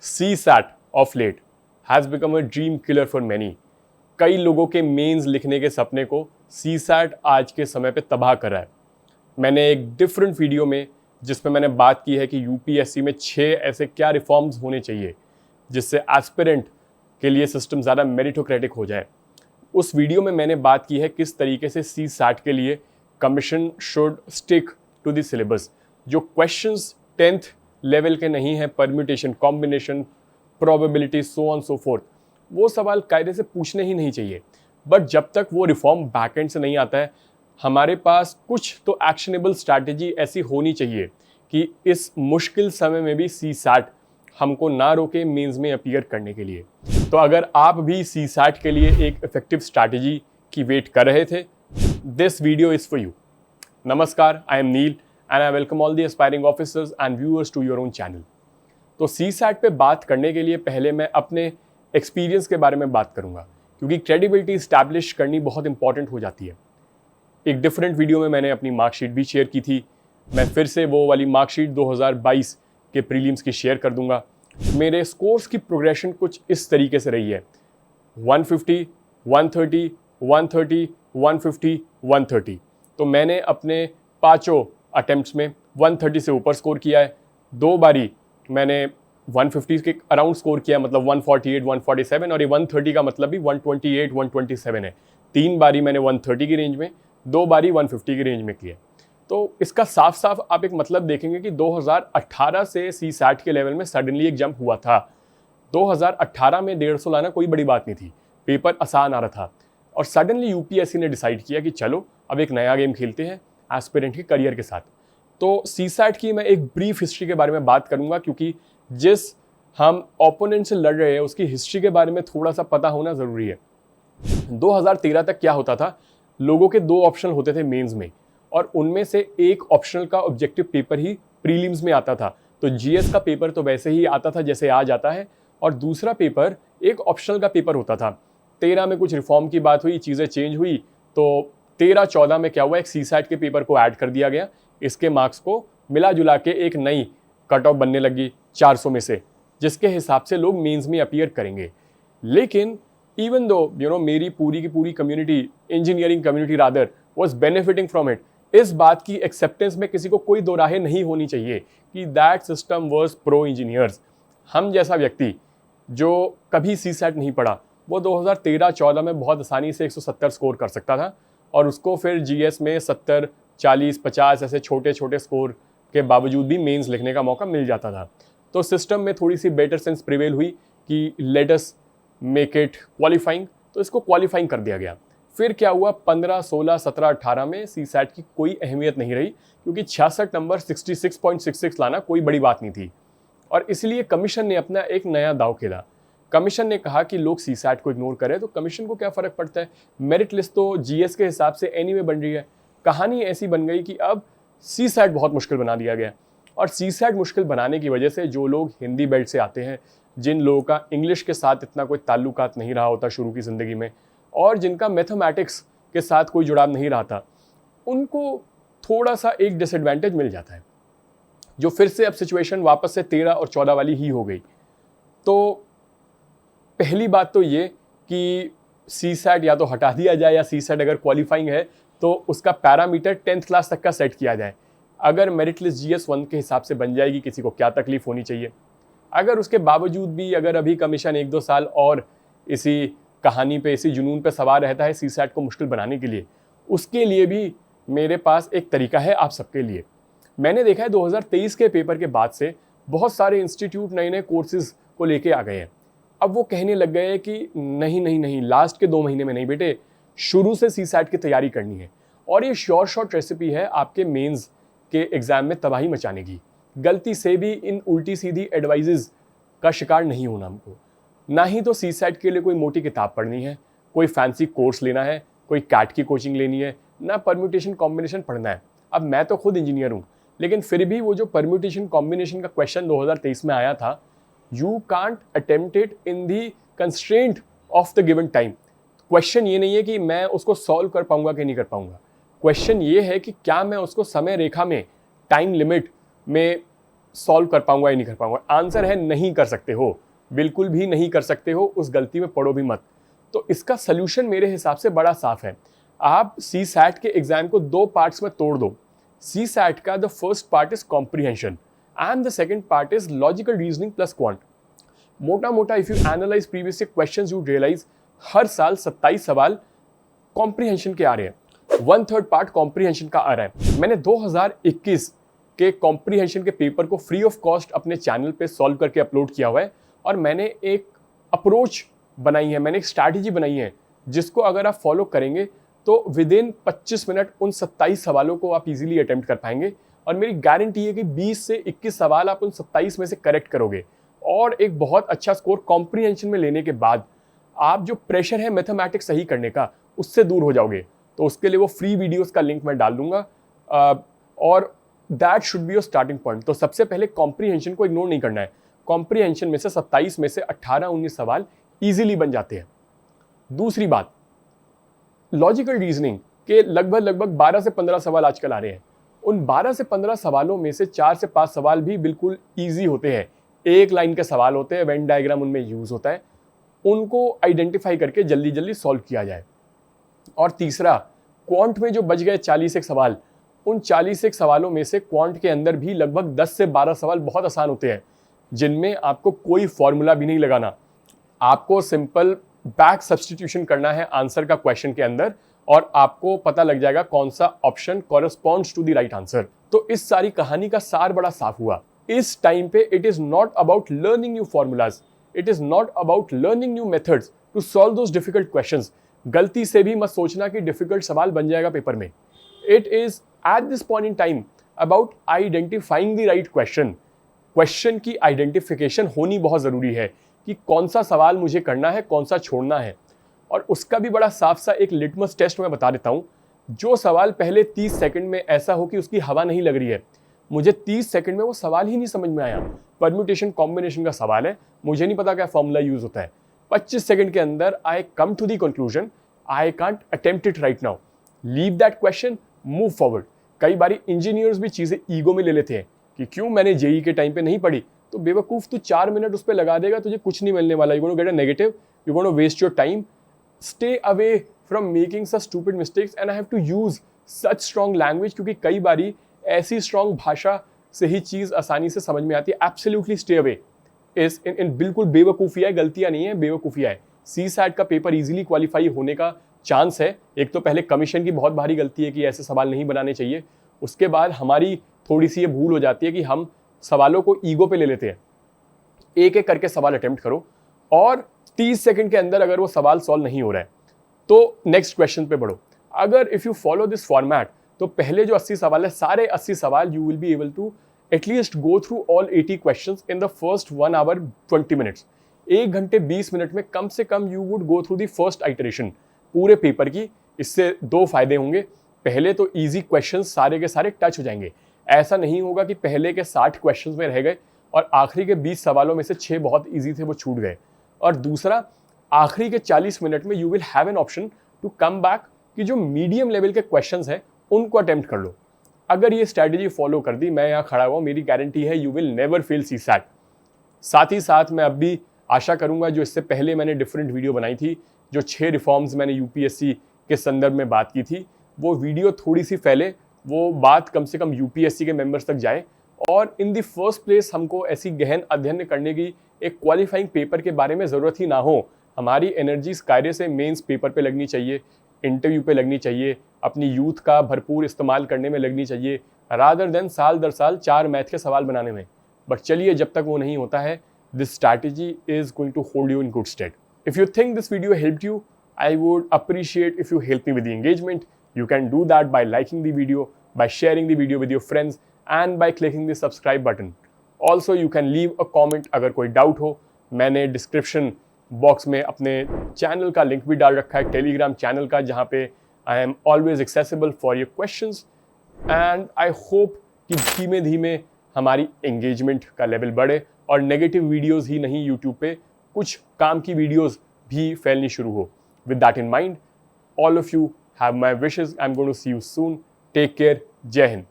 CSAT of late has become a dream killer for many. कई लोगों के mains लिखने के सपने को CSAT आज के समय पे तबाह कर रहा है। मैंने एक डिफरेंट वीडियो में जिसमें मैंने बात की है कि यूपीएससी में 6 ऐसे क्या रिफॉर्म्स होने चाहिए जिससे एस्पिरेंट के लिए सिस्टम ज़्यादा मेरिटोक्रेटिक हो जाए। उस वीडियो में मैंने बात की है किस तरीके से CSAT के लिए commission should stick to the syllabus. जो क्वेश्चंस 10th लेवल के नहीं हैं, permutation, combination, probability, so on so forth, वो सवाल कायदे से पूछने ही नहीं चाहिए। बट जब तक वो रिफॉर्म बैकएंड से नहीं आता है, हमारे पास कुछ तो एक्शनेबल स्ट्रैटेजी ऐसी होनी चाहिए कि इस मुश्किल समय में भी CSAT हमको ना रोके मेंस में अपीयर करने के लिए। तो अगर आप भी CSAT के लिए एक इफेक्टिव स्ट्रैटेजी की वेट कर रहे थे, this video is for you. नमस्कार, I am Neel and I welcome all the aspiring officers and viewers to your own channel. तो CSAT पे बात करने के लिए पहले मैं अपने एक्सपीरियंस के बारे में बात करूंगा, क्योंकि क्रेडिबिलिटी इस्टेब्लिश करनी बहुत इंपॉर्टेंट हो जाती है। एक डिफरेंट वीडियो में मैंने अपनी मार्कशीट भी शेयर की थी। मैं फिर से वो वाली मार्कशीट 2022 के प्रीलिम्स की शेयर कर दूंगा। मेरे स्कोर्स की प्रोग्रेशन कुछ इस तरीके से रही है: 150, 130, 130, 150, 130। तो मैंने अपने पाँचों अटेम्प्ट्स में 130 से ऊपर स्कोर किया है। 2 बारी मैंने 150 के अराउंड स्कोर किया, मतलब 148, 147, और ये 130 का मतलब भी 128, 127 है। 3 बारी मैंने 130 की रेंज में, 2 बारी 150 की रेंज में किया। तो इसका साफ साफ आप एक मतलब देखेंगे कि 2018 से CSAT के लेवल में सडनली एक जंप हुआ था। 2018 में 150 लाना कोई बड़ी बात नहीं थी, पेपर आसान आ रहा था, और सडनली यूपीएससी ने डिसाइड किया कि चलो अब एक नया गेम खेलते हैं एस्पिरेंट के करियर के साथ। तो CSAT की मैं एक ब्रीफ हिस्ट्री के बारे में बात करूंगा, क्योंकि जिस हम ओपोनेंट से लड़ रहे हैं उसकी हिस्ट्री के बारे में थोड़ा सा पता होना ज़रूरी है। 2013 तक क्या होता था, लोगों के 2 ऑप्शन होते थे मेंस में, और उनमें से एक ऑप्शनल का ऑब्जेक्टिव पेपर ही प्रीलिम्स में आता था। तो GS का पेपर तो वैसे ही आता था जैसे आज आता है, और दूसरा पेपर एक ऑप्शनल का पेपर होता था। 13 में कुछ रिफॉर्म की बात हुई, चीज़ें चेंज हुई, तो 13-14 में क्या हुआ, एक CSAT के पेपर को ऐड कर दिया गया। इसके मार्क्स को मिला जुला के एक नई कट ऑफ बनने लगी 400 में से, जिसके हिसाब से लोग मेंस में अपीयर करेंगे। लेकिन इवन दो मेरी पूरी की पूरी community, engineering community rather, was benefiting from it, इस बात की एक्सेप्टेंस में किसी को कोई दो राहें नहीं होनी चाहिए कि that system was pro engineers. हम जैसा व्यक्ति जो कभी CSAT नहीं पढ़ा, वो 2013-14 में बहुत आसानी से 170 स्कोर कर सकता था, और उसको फिर GS में 70, 40, 50 ऐसे छोटे छोटे स्कोर के बावजूद भी मेंस लिखने का मौका मिल जाता था। तो सिस्टम में थोड़ी सी बेटर सेंस प्रिवेल हुई कि let us make it qualifying, तो इसको क्वालिफाइंग कर दिया गया। फिर क्या हुआ, 15, 16, 17, 18 में CSAT की कोई अहमियत नहीं रही, क्योंकि 66 नंबर 66.66 लाना कोई बड़ी बात नहीं थी। और इसलिए कमीशन ने अपना एक नया दांव खेला। कमीशन ने कहा कि लोग CSAT को इग्नोर करें तो कमीशन को क्या फ़र्क पड़ता है, मेरिट लिस्ट तो GS के हिसाब से एनीवे बन रही है। कहानी ऐसी बन गई कि अब CSAT बहुत मुश्किल बना दिया गया, और CSAT मुश्किल बनाने की वजह से जो लोग हिंदी बेल्ट से आते हैं, जिन लोगों का इंग्लिश के साथ इतना कोई ताल्लुकात नहीं रहा होता शुरू की ज़िंदगी में, और जिनका मैथमेटिक्स के साथ कोई जुड़ाव नहीं रहा था, उनको थोड़ा सा एक डिसएडवांटेज मिल जाता है, जो फिर से अब सिचुएशन वापस से 13 और 14 वाली ही हो गई। तो पहली बात तो ये कि CSAT या तो हटा दिया जाए, या CSAT अगर क्वालिफाइंग है तो उसका पैरामीटर 10th क्लास तक का सेट किया जाए। अगर मेरिट लिस्ट GS1 के हिसाब से बन जाएगी, किसी को क्या तकलीफ होनी चाहिए। अगर उसके बावजूद भी अगर अभी कमीशन 1-2 साल और इसी कहानी पे, इसी जुनून पे सवार रहता है CSAT को मुश्किल बनाने के लिए, उसके लिए भी मेरे पास एक तरीका है आप सबके लिए। मैंने देखा है 2023 के पेपर के बाद से बहुत सारे इंस्टीट्यूट नए नए कोर्सेज को लेके आ गए हैं। अब वो कहने लग गए हैं कि नहीं नहीं नहीं, लास्ट के 2 महीने में नहीं बेटे, शुरू से CSAT की तैयारी करनी है। और ये शॉर्ट रेसिपी है आपके मेंस के एग्जाम में तबाही मचाने की। गलती से भी इन उल्टी सीधी एडवाइजेज का शिकार नहीं होना हमको। ना ही तो CSAT के लिए कोई मोटी किताब पढ़नी है, कोई फैंसी कोर्स लेना है, कोई कैट की कोचिंग लेनी है, ना परम्यूटेशन कॉम्बिनेशन पढ़ना है। अब मैं तो खुद इंजीनियर हूँ, लेकिन फिर भी वो जो परम्यूटेशन कॉम्बिनेशन का क्वेश्चन 2023 में आया था, you can't attempt it in the constraint of the given time. Question ये नहीं है कि मैं उसको सॉल्व कर पाऊंगा कि नहीं कर पाऊंगा, क्वेश्चन ये है कि क्या मैं उसको समय रेखा में, टाइम लिमिट में सॉल्व कर पाऊंगा या नहीं कर पाऊंगा? आंसर है नहीं कर सकते हो, बिल्कुल भी नहीं कर सकते हो, उस गलती में पड़ो भी मत। तो इसका सोल्यूशन मेरे हिसाब से बड़ा साफ है। आप सी सैट के एग्जाम को 2 पार्ट्स में तोड़ दो। सी सैट का the first part is comprehension and the second part is logical reasoning plus quant. मोटा मोटा if you analyse previous questions you realise हर साल 27 सवाल कॉम्प्रीहेंशन के आ रहे हैं। 1/3 पार्ट कॉम्प्रीहेंशन का आ रहा है। मैंने 2021 के कॉम्प्रीहेंशन के पेपर को फ्री ऑफ कॉस्ट अपने चैनल पे सॉल्व करके अपलोड किया हुआ है और मैंने एक अप्रोच बनाई है, मैंने एक स्ट्रैटेजी बनाई है जिसको अगर आप फॉलो करेंगे तो विद इन 25 मिनट उन 27 सवालों को आप इजीली अटेम्प्ट कर पाएंगे। और मेरी गारंटी है कि 20 से 21 सवाल आप उन 27 में से करेक्ट करोगे और एक बहुत अच्छा स्कोर कॉम्प्रीहेंशन में लेने के बाद आप जो प्रेशर है मैथमेटिक्स सही करने का उससे दूर हो जाओगे। तो उसके लिए वो फ्री वीडियोस का लिंक मैं डाल दूंगा और that should be your starting point. तो सबसे पहले कॉम्प्रीहेंशन को इग्नोर नहीं करना है। कॉम्प्रीहेंशन में से 27 में से 18-19 सवाल इजीली बन जाते हैं। दूसरी बात, लॉजिकल रीजनिंग के लगभग 12 से 15 सवाल आजकल आ रहे हैं। उन 12 से 15 सवालों में से 4 से 5 सवाल भी बिल्कुल ईजी होते हैं, एक लाइन के सवाल होते हैं, वेन डायग्राम उनमें यूज होता है, उनको आइडेंटिफाई करके जल्दी जल्दी सॉल्व किया जाए। और तीसरा, क्वांट में जो बच गए 41 सवाल, उन 41 सवालों में से क्वांट के अंदर भी लगभग 10 से 12 सवाल बहुत आसान होते हैं जिनमें आपको कोई फॉर्मूला भी नहीं लगाना, आपको सिंपल बैक सब्स्टिट्यूशन करना है आंसर का क्वेश्चन के अंदर और आपको पता लग जाएगा कौन सा option corresponds to the right answer. तो इस सारी कहानी का सार बड़ा साफ हुआ। इस टाइम पे it is not about learning new formulas, it is not about learning new methods to solve those difficult questions. गलती से भी मत सोचना कि डिफिकल्ट सवाल बन जाएगा पेपर में। It is at this point in time about identifying the right question. Question की आइडेंटिफिकेशन होनी बहुत जरूरी है कि कौन सा सवाल मुझे करना है, कौन सा छोड़ना है। और उसका भी बड़ा साफ सा एक लिटमस टेस्ट मैं बता देता हूँ। जो सवाल पहले 30 सेकंड में ऐसा हो कि उसकी हवा नहीं लग रही है, मुझे 30 सेकंड में वो सवाल ही नहीं समझ में आया, परम्यूटेशन कॉम्बिनेशन का सवाल है, मुझे नहीं पता क्या फॉर्मूला यूज होता है, 25 सेकंड के अंदर I come to the conclusion I can't attempt it right now, leave that question, move forward. कई बारी इंजीनियर्स भी चीजें ईगो में ले लेते हैं कि क्यों मैंने जेई के टाइम पे नहीं पढ़ी। तो बेवकूफ, तू 4 मिनट उस पर लगा देगा, तुझे कुछ नहीं मिलने वाला, you gonna get a negative, you gonna waste your time. Stay away from making such stupid mistakes and I have to use such strong language, क्योंकि कई बारी ऐसी स्ट्रॉन्ग भाषा से ही चीज आसानी से समझ में आती है। Absolutely stay away. इस इन बिल्कुल बेवकूफिया है, गलतियां नहीं है, बेवकूफिया है। सी सैट का पेपर इजीली क्वालिफाई होने का चांस है। एक तो पहले कमीशन की बहुत भारी गलती है कि ऐसे सवाल नहीं बनाने चाहिए, उसके बाद हमारी थोड़ी सी ये भूल हो जाती है कि हम सवालों को ईगो पे ले लेते हैं। एक एक करके सवाल अटेम्प्ट करो और 30 सेकंड के अंदर अगर वो सवाल सॉल्व नहीं हो रहा है तो नेक्स्ट क्वेश्चन पे बढ़ो। अगर if you follow this format तो पहले जो 80 सवाल है, सारे 80 सवाल you will be able to at least go through all 80 questions in the first 1 hour 20 minutes। 1 घंटे 20 मिनट में कम से कम you would go through the first iteration पूरे पेपर की। इससे 2 फायदे होंगे। पहले तो इजी क्वेश्चंस सारे के सारे टच हो जाएंगे। ऐसा नहीं होगा कि पहले के 60 क्वेश्चंस में रह गए और आखिरी के 20 सवालों में से 6 बहुत इजी थे, वो छूट गए। और दूसरा, आखिरी के 40 मिनट में you will have an option to come back कि जो मीडियम लेवल के क्वेश्चंस हैं उनको अटेम्प्ट कर लो। अगर ये स्ट्रैटेजी फॉलो कर दी, मैं यहाँ खड़ा हुआ, मेरी गारंटी है you will never fail C SAT. साथ ही साथ मैं अब भी आशा करूंगा, जो इससे पहले मैंने डिफरेंट वीडियो बनाई थी, जो 6 रिफॉर्म्स मैंने यूपीएससी के संदर्भ में बात की थी, वो वीडियो थोड़ी सी फैले, वो बात कम से कम यूपीएससी के मेंबर्स तक जाए और इन द फर्स्ट प्लेस हमको ऐसी गहन अध्ययन करने की एक क्वालिफाइंग पेपर के बारे में ज़रूरत ही ना हो। हमारी एनर्जी इस कार्य से मेंस पेपर पे लगनी चाहिए, इंटरव्यू पे लगनी चाहिए, अपनी यूथ का भरपूर इस्तेमाल करने में लगनी चाहिए, रादर देन साल दर साल 4 मैथ के सवाल बनाने में। बट चलिए, जब तक वो नहीं होता है, this strategy is going to hold you in good state. If you think this video helped you, I would appreciate if you help me with the engagement. You can do that by liking the video, by sharing the video with your friends, and by clicking the subscribe button. Also, you can leave a comment अगर कोई doubt हो। मैंने description box में अपने channel का link भी डाल रखा है, टेलीग्राम चैनल का, जहाँ पे I am always accessible for your questions. And I hope कि धीमे धीमे हमारी एंगेजमेंट का लेवल बढ़े और नेगेटिव वीडियोज़ ही नहीं, यूट्यूब पे कुछ काम की वीडियोज़ भी फैलनी शुरू हो। With that in mind, all of you have my wishes. I'm going to see you soon. Take care. Jai Hind.